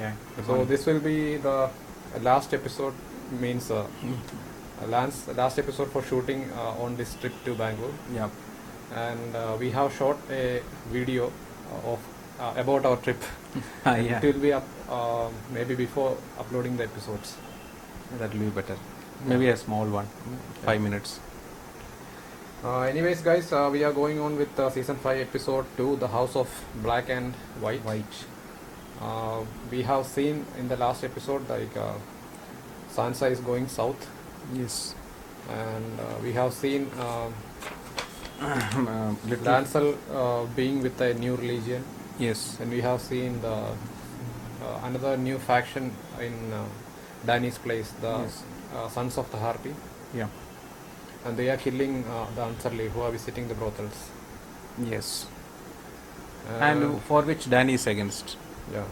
Okay. So this will be the last episode, means last episode for shooting on this trip to Bangalore. Yep. And we have shot a video of about our trip. And Yeah. it will be up maybe before uploading the episodes. That will be better. Maybe a small one, 5 minutes. Anyways, guys, we are going on with season 5 episode 2, the House of Black and White. We have seen in the last episode like Sansa is going south, Yes. and we have seen Little. Lancel being with a new religion, Yes. and we have seen the another new faction in Danny's place, the Yes. Sons of the Harpy, Yeah. and they are killing the Unsurly who are visiting the brothels. Yes. And for which Danny is against. Yeah,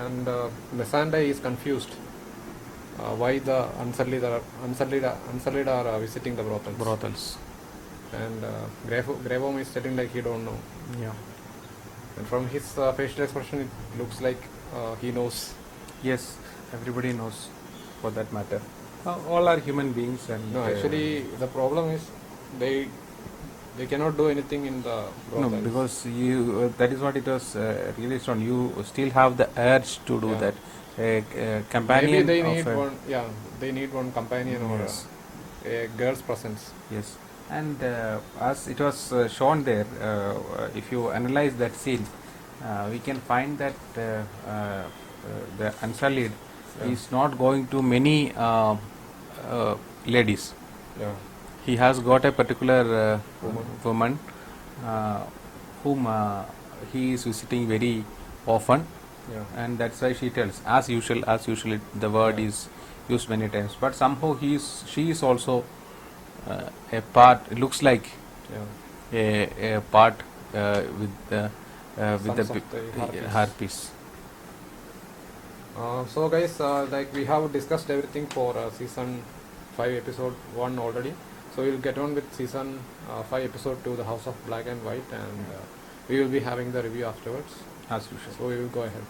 and Missandei is confused why the Unsullied are visiting the brothels. And Gravom is telling like he don't know. Yeah. And from his facial expression, it looks like he knows. Yes. Everybody knows, for that matter. All are human beings, and No, actually, the problem is they cannot do anything in the no, brothels. because you that is what it was released on. You still have the urge to do Yeah. that. A companion. Maybe they of need a- one. Yeah, they need one companion Yes. or a girl's presence. Yes, and as it was shown there, if you analyze that scene, we can find that the Unsullied is not going to many ladies. Yeah. He has got a particular woman whom he is visiting very often, Yeah. and that's why she tells, as usual, the word Yeah. is used many times, but somehow she is also a part. It looks like Yeah. a part with the Sons of the Harpies. harpies. So guys, like we have discussed everything for season 5 episode 1 already. So we'll get on with season 5 episode 2, the House of Black and White, and we will be having the review afterwards. As usual. So we will go ahead.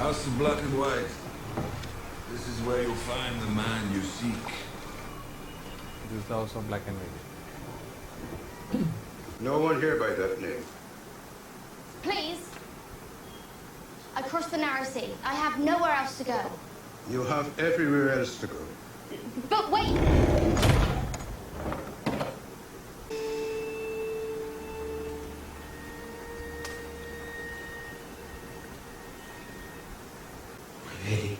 House of Black and White. This is where you'll find the man you seek. This is the House of Black and White. No one here by that name. Please. I crossed the narrow sea. I have nowhere else to go. You have everywhere else to go. But wait! My lady,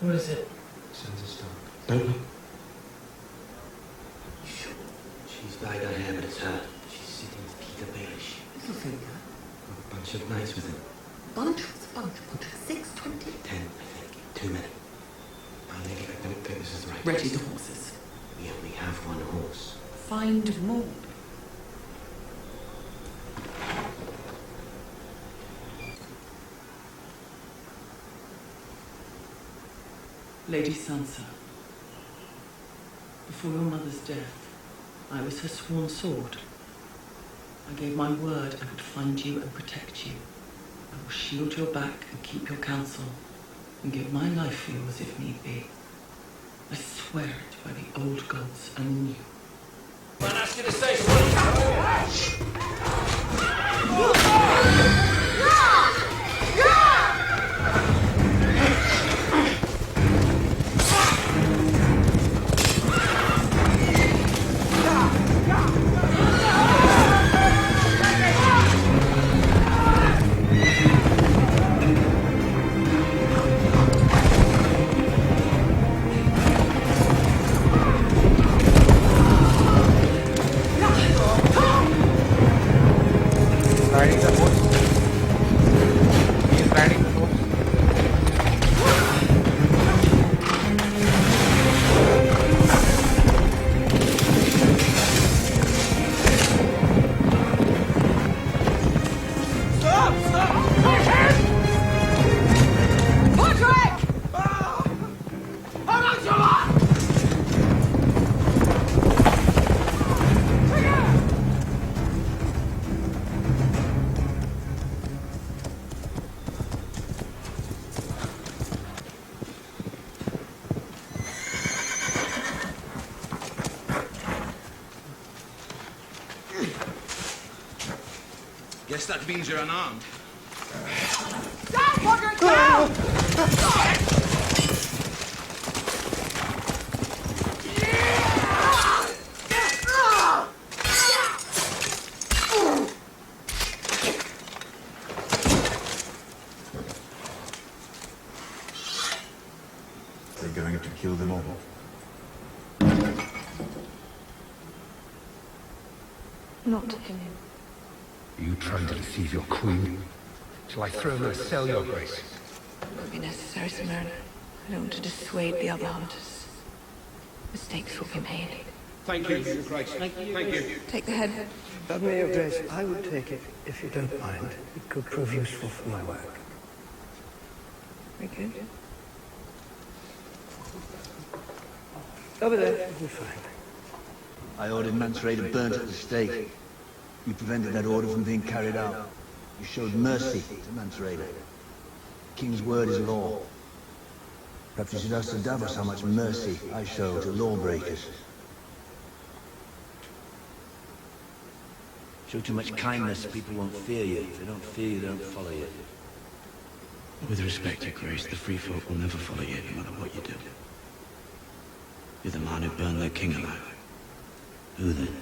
What is it? Sansa Stark. Don't look. You sure? She's dyed her hair, but it's her. She's sitting with Peter Baelish. Little finger. Got a bunch of knights with him. Bunch. 6:20. 10, I think. Too many. My lady, I don't think this is the right Ready place. the horses. We only have one horse. Find more. Lady Sansa, before your mother's death, I was her sworn sword. I gave my word I would find you and protect you. I will shield your back and keep your counsel, and give my life for yours if need be. I swear it by the old gods and the new. guess that means you're unarmed. Down, fucker, down! They're going to kill them all. Not him. You trying to deceive your queen? Shall I throw her a cell, your grace? It will be necessary, Smyrna. I don't want to dissuade the other hunters. Mistakes will be made. Thank you, Your Grace. Thank you. Take the head. Pardon me, Your Grace. I would take it, if you don't mind. It could prove useful for my work. Very good. Over there. You're fine. I ordered Mance Rayder burnt at the stake. You prevented that order from being carried out. You showed mercy to Mance Rayder. King's word is law. Perhaps you should ask the Davos how much mercy I show to lawbreakers. Show too much kindness, people won't fear you. If they don't fear you, they don't follow you. With respect, Your Grace, the free folk will never follow you, no matter what you do. You're the man who burned their king alive. Who then?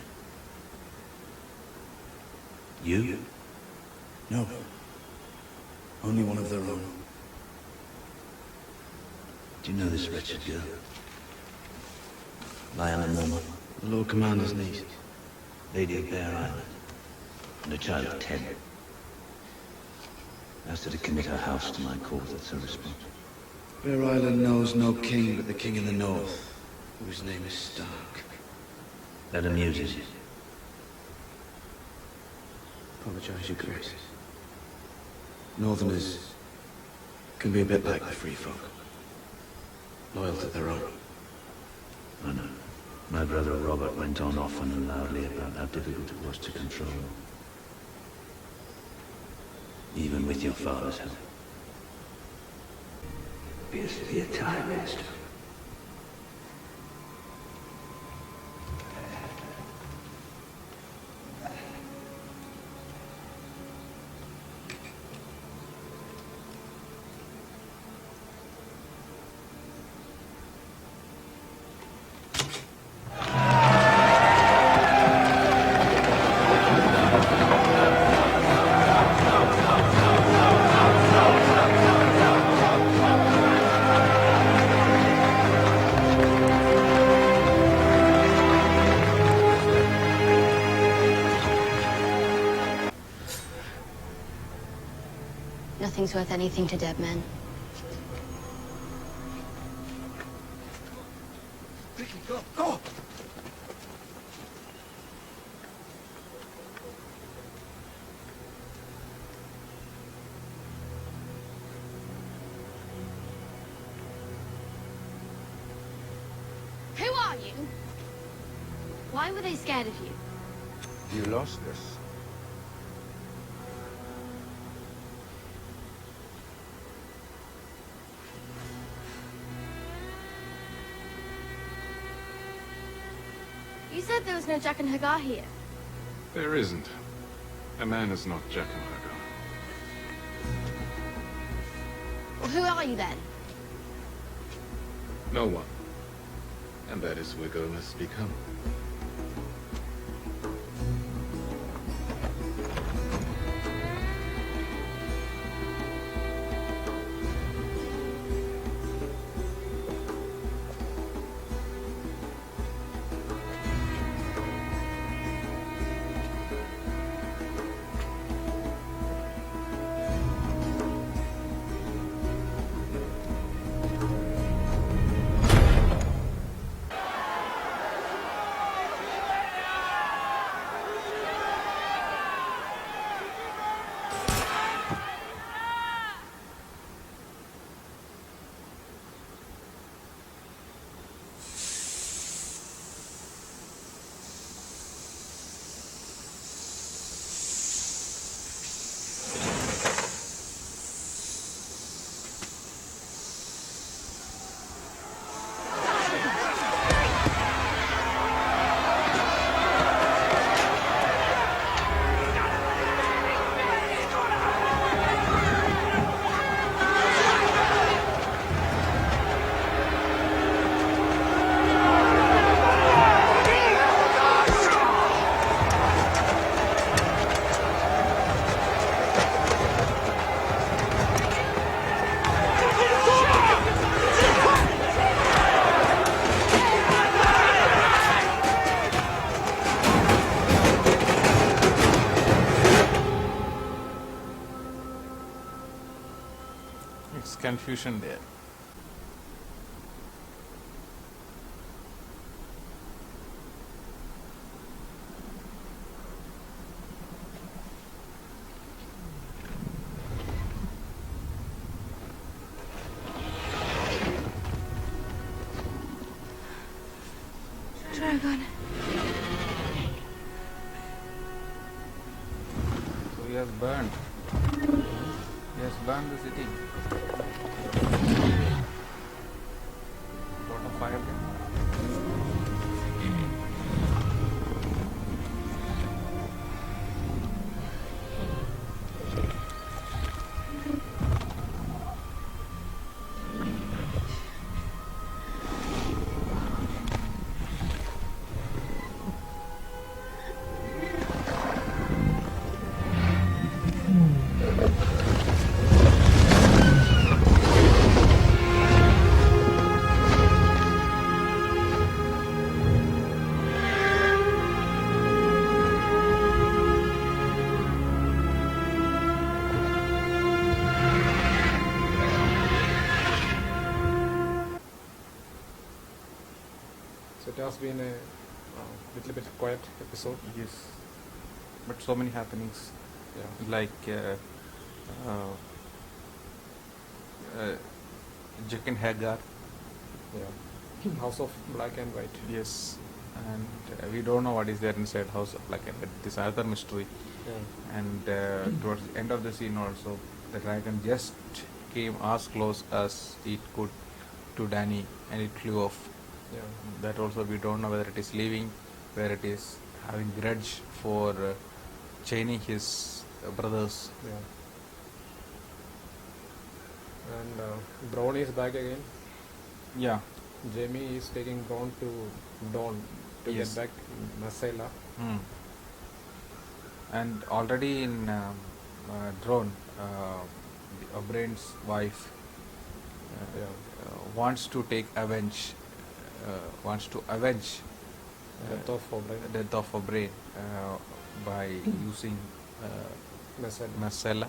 You? No. Only one of their own. Do you know this wretched girl? Lyanna Mormont. The Lord Commander's niece. Lady of Bear Island. And a child of 10. Asked her to commit her house to my cause, that's her response. Bear Island knows no king but the king in the north, whose name is Stark. That amuses you. Apologize, Your Grace. Northerners can be a bit like the free folk. Loyal to their own. I know. My brother Robert went on often and loudly about how difficult it was to control. Even with your father's help. Appears to be a time, Master. Nothing's worth anything to dead men. Quickly, go! Go! Who are you? Why were they scared of you? You lost this. You said there was no Jaqen Hagar here. There isn't. A man is not Jaqen Hagar. Well, who are you then? No one. And that is who Go must become. It's confusion there. Dragon. So he has burned. He has burned the city. Lot of fire there. So it has been a little bit quiet episode. Yes. But so many happenings. Yeah. Like Jaqen Hagar. Yeah. House of Black and White. Yes. And we don't know what is there inside House of Black and White. This other mystery. Yeah. And towards the end of the scene also, the dragon just came as close as it could to Danny, and it flew off. Yeah. That also we don't know whether it is leaving, where it is having grudge for chaining his brothers. Yeah. And Brown is back again. Yeah. Jamie is taking Brown to Dawn to Yes. get back Marcella. Hmm. And already in Drone, O'Brien's wife wants to avenge Death of O'Brien. death of O'Brien by using Marcella.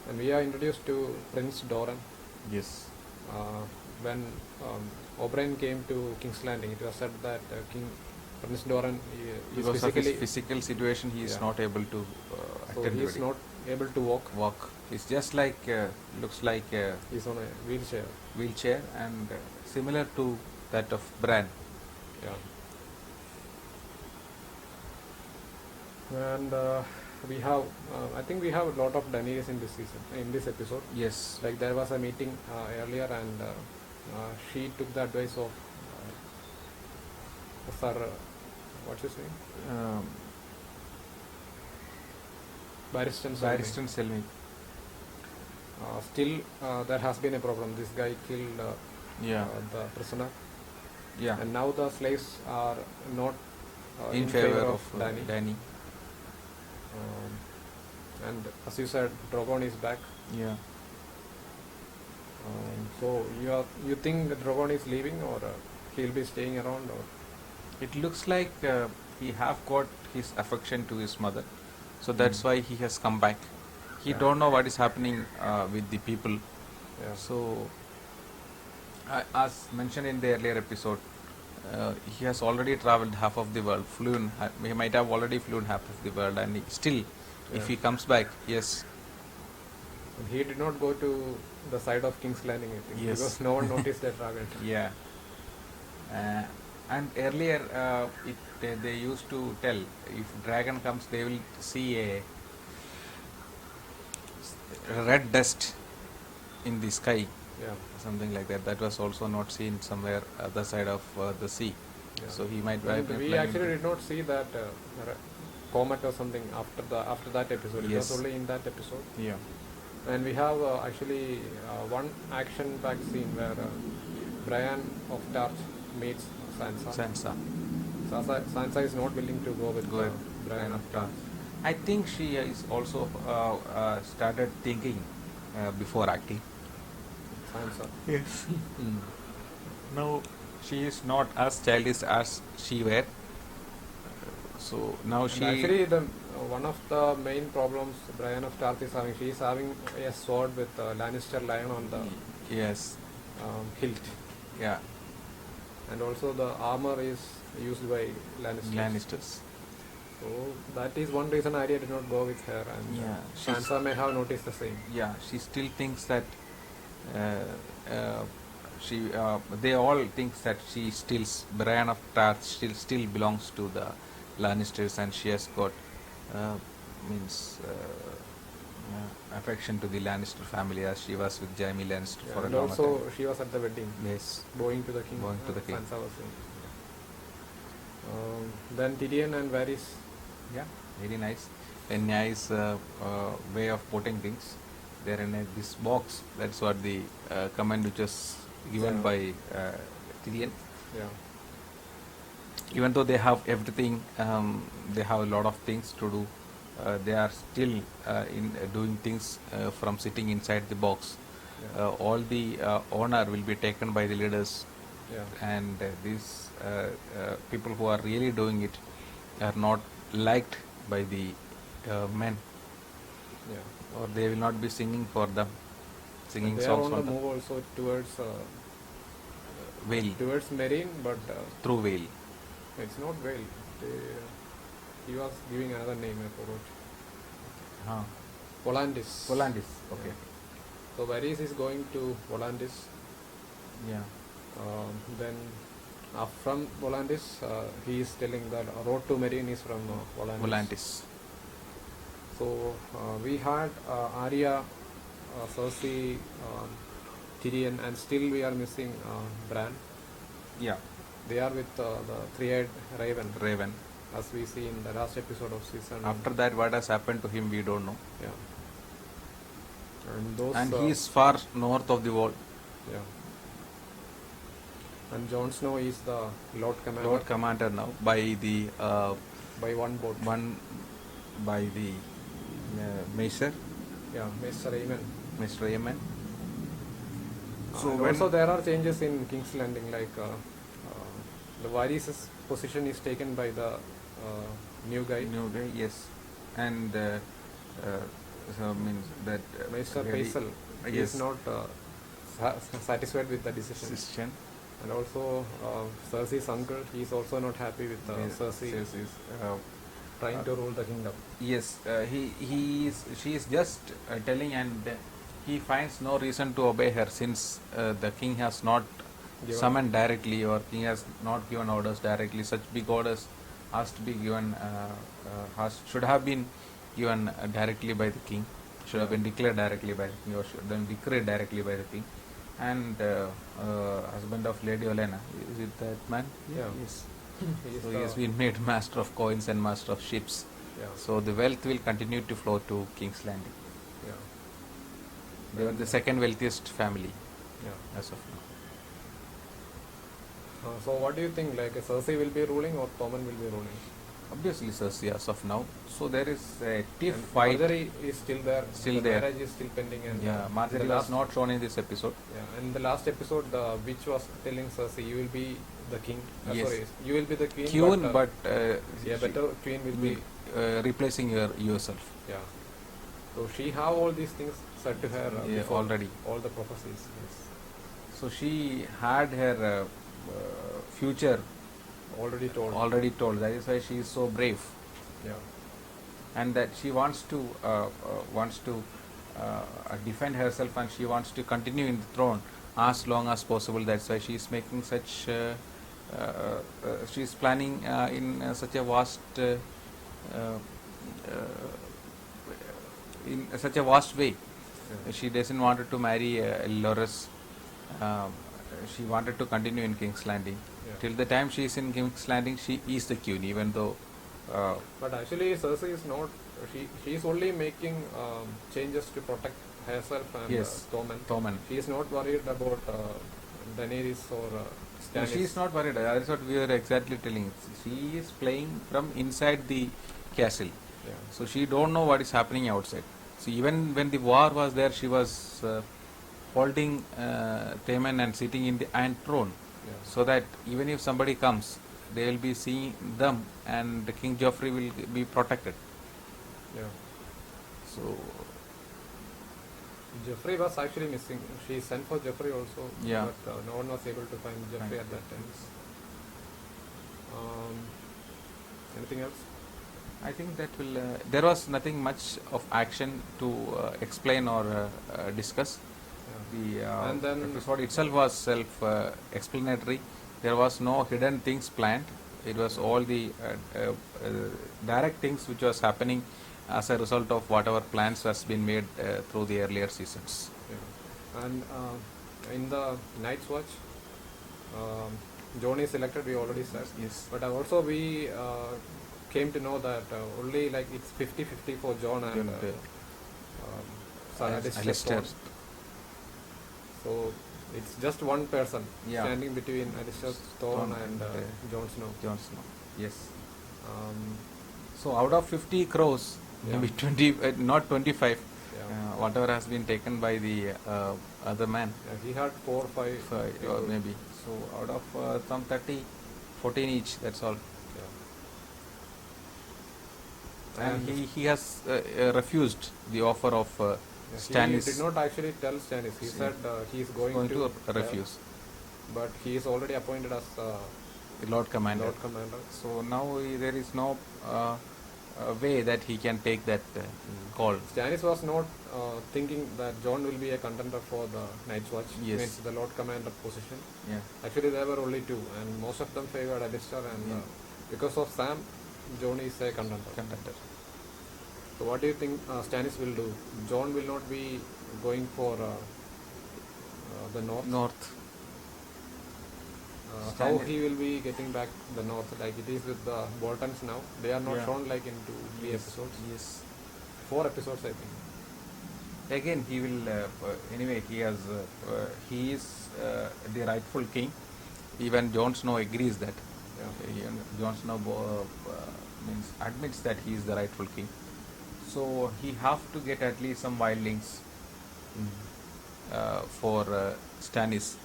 And we are introduced to Prince Doran. Yes. When O'Brien came to King's Landing, it was said that Prince Doran is Because of physically his physical situation, he is not able to so attend he to is it. not able to walk. He's just like looks like He's on a wheelchair and similar to that of Bran. Yeah. And we have, I think we have a lot of Daenerys in this season, in this episode. Yes. Like there was a meeting earlier, and she took the advice of Sir, what's his name? Barristan Selmy. Still, there has been a problem. This guy killed the prisoner. Yeah. And now the slaves are not in favor of Danny. And as you said, Drogon is back. Yeah. So you think Drogon is leaving, or he'll be staying around, or? It looks like he have got his affection to his mother, so that's why he has come back. He don't know what is happening with the people. Yeah. So, as mentioned in the earlier episode, he has already traveled half of the world, he might have already flown half of the world, and still, if he comes back, yes. He did not go to the side of King's Landing, I think, Yes. because no one noticed that dragon. Yeah. And earlier, they used to tell, if dragon comes, they will see a red dust in the sky. Yeah. Something like that. That was also not seen somewhere other side of the sea. Yeah. So he might. And we actually did not see that comet or something after that episode. It was only in that episode. Yeah. And we have actually one action-packed scene where Brian of Tarth meets Sansa. Sansa is not willing to go with Brian of Tarth. I think she is also started thinking before acting. Sansa. Yes. No, she is not as childish as she were. So now And she actually, the one of the main problems Brienne of Tarth is having, she is having a sword with Lannister lion on the yes, hilt, yeah, and also the armor is used by Lannisters. So that is one reason Arya did not go with her, and Yeah, Sansa may have noticed the same. Yeah, she still thinks that they all think that she still Brienne of Tarth still belongs to the Lannisters, and she has got means affection to the Lannister family as she was with Jaime Lannister for a And long also time. she was at the wedding. Yes, Going to the king. Going to the king. Sansa was saying. Then Tyrion and Varys. Yeah, very nice. A nice way of putting things. They're in this box. That's what the comment which was given by Tyrion. Yeah. Even though they have everything, they have a lot of things to do. They are still in doing things from sitting inside the box. Yeah. All the honor will be taken by the leaders, Yeah. and these people who are really doing it are not liked by the men, Yeah. or they will not be singing for them, singing And they are songs on for the them. move also towards Vale, towards Marine, but through Vale. it's not Vale. He was giving another name, I forgot. Huh. Volandis. Volandis, okay. So Varys is going to Volandis. Yeah. Then from Volandis, he is telling that road to Marine is from Volandis. Volantis. So we had Arya, Cersei, Tyrion, and still we are missing Bran. Yeah. They are with the three-eyed Raven. Raven. As we see in the last episode of season. After that, what has happened to him, we don't know. Yeah. And those. And he is far north of the wall. Yeah. And Jon Snow is the Lord Commander. Lord Commander now by the by one boat. By the Maester. Yeah, Mr. Aemon. Mr. Aemon. So also there are changes in King's Landing, like the Varys' position is taken by the new guy. New guy, yes. And so means that Mr. Faisal yes. is not satisfied with the decision. And also Cersei's uncle, he is also not happy with Cersei trying to rule the kingdom. Yes, she is just telling, and he finds no reason to obey her, since the king has not summoned directly, or king has not given orders directly. Such big orders has to be given, should have been given directly by the king, should have been declared directly by the king, or should have been decreed directly by the king. And husband of Lady Olenna, is it that man? Yeah. Yes. So he has been made master of coins and master of ships. Yeah. So the wealth will continue to flow to King's Landing. Yeah. They were the second wealthiest family. Yeah. As of now. So what do you think? Like Cersei will be ruling or Tommen will be ruling? Obviously Cersei as of now. So there is a tiff and fight. Marjorie is still there. Still the there. Marriage is still pending. And Marjorie was not shown in this episode. Yeah. And the last episode, the witch was telling Cersei, "You will be the king." Yes. Sorry, you will be the queen. Queen, but better queen will be replacing yourself. Yeah. So she have all these things said to her before, already. All the prophecies. Yes. So she had her future already told. Already told. That is why she is so brave. Yeah. And that she wants to defend herself, and she wants to continue in the throne as long as possible. That's why she is making such. She is planning in such a vast. In such a vast way. Yeah. She doesn't want to marry Loras. She wanted to continue in King's Landing. Yeah. Till the time she is in King's Landing, she is the queen, even though. But actually, Cersei is not. She is only making changes to protect herself and Tommen. She is not worried about Daenerys or Stannis. No, she is not worried. That is what we were exactly telling. She is playing from inside the castle. Yeah. So she don't know what is happening outside. So even when the war was there, she was holding Daemon and sitting in the Iron Throne, so that even if somebody comes, they will be seeing them, and King Joffrey will be protected. Yeah. So Jeffrey was actually missing. She sent for Jeffrey also, yeah, but no one was able to find Jeffrey at that time. Anything else? I think that will. There was nothing much of action to explain or discuss. The And then episode itself was self-explanatory. There was no hidden things planned. It was all the direct things which was happening as a result of whatever plans has been made through the earlier seasons. Yeah. And in the Night's Watch, Jon is selected. We already said. Yes. But also we came to know that only like it's 50-50 for Jon and Alistair. So it's just one person standing between Alistair Thorne and Jon Snow. Jon Snow. Yes. So out of 50 crores, maybe 20, not 25. Whatever has been taken by the other man. He had 4 or 5. Or maybe. So out of some 30, 14 each. That's all. And he has refused the offer of Stannis. He did not actually tell Stannis. He said he is going to refuse. But he is already appointed as the Lord Commander. Lord Commander. So now there is no way that he can take that call. Stannis was not thinking that Jon will be a contender for the Night's Watch. Yes. Means the Lord Commander position. Yeah. Actually, there were only 2, and most of them favored Alistair, and because of Sam, Jon is a contender. So what do you think Stannis will do? Jon will not be going for the north. How he will be getting back the north? Like it is with the Boltons now. They are not shown like into 3 episodes. Yes. 4 episodes, I think. Again, he will. Anyway, he has. He is the rightful king. Even Jon Snow agrees that. Jon Snow means admits that he is the rightful king. So he have to get at least some wildlings for Stannis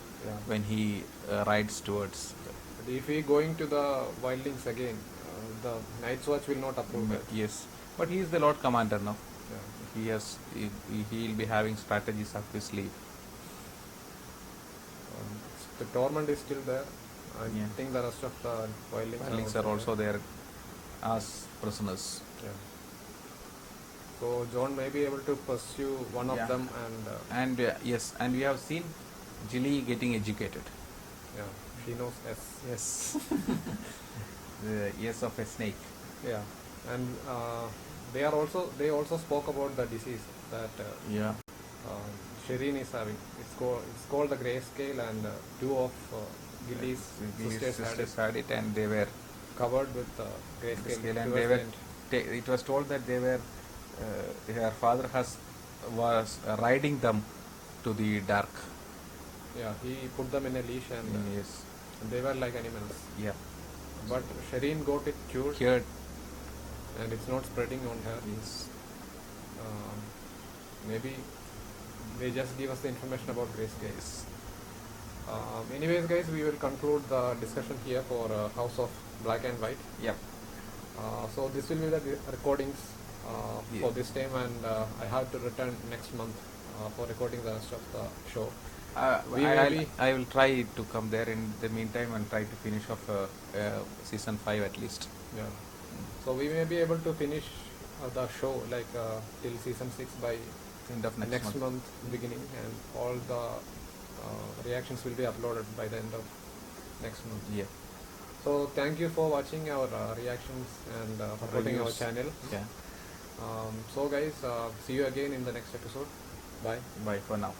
when he rides towards. But if he going to the wildlings again, the Night's Watch will not approve that. Yes, but he is the Lord Commander now. He has. He will be having strategies up his sleeve. The Torment is still there. I think the rest of the wildlings are also there as prisoners. So Jon may be able to pursue one of them, and yes, and we have seen Gilly getting educated. Yeah, she knows S. Yes. The yes of a snake. Yeah, and they also spoke about the disease that Shireen is having. It's called the grayscale, and 2 of Gilly's sisters had it, and they were covered with grayscale. And they were. It was told that they were. Her father was riding them to the dark. Yeah, he put them in a leash, and they were like animals. Yeah. But Shireen got it cured, and it's not spreading on her. Yes. Maybe they just give us the information about grayscale. Yes. Anyways, guys, we will conclude the discussion here for House of Black and White. Yep. So this will be the recordings for this time, and I have to return next month for recording the rest of the show. I will try to come there in the meantime and try to finish off season 5 at least. Yeah. So we may be able to finish the show like till season 6 by end of next month beginning, and all the reactions will be uploaded by the end of next month. Yeah. So thank you for watching our reactions and supporting our channel. Yeah. So guys, see you again in the next episode. Bye. Bye for now.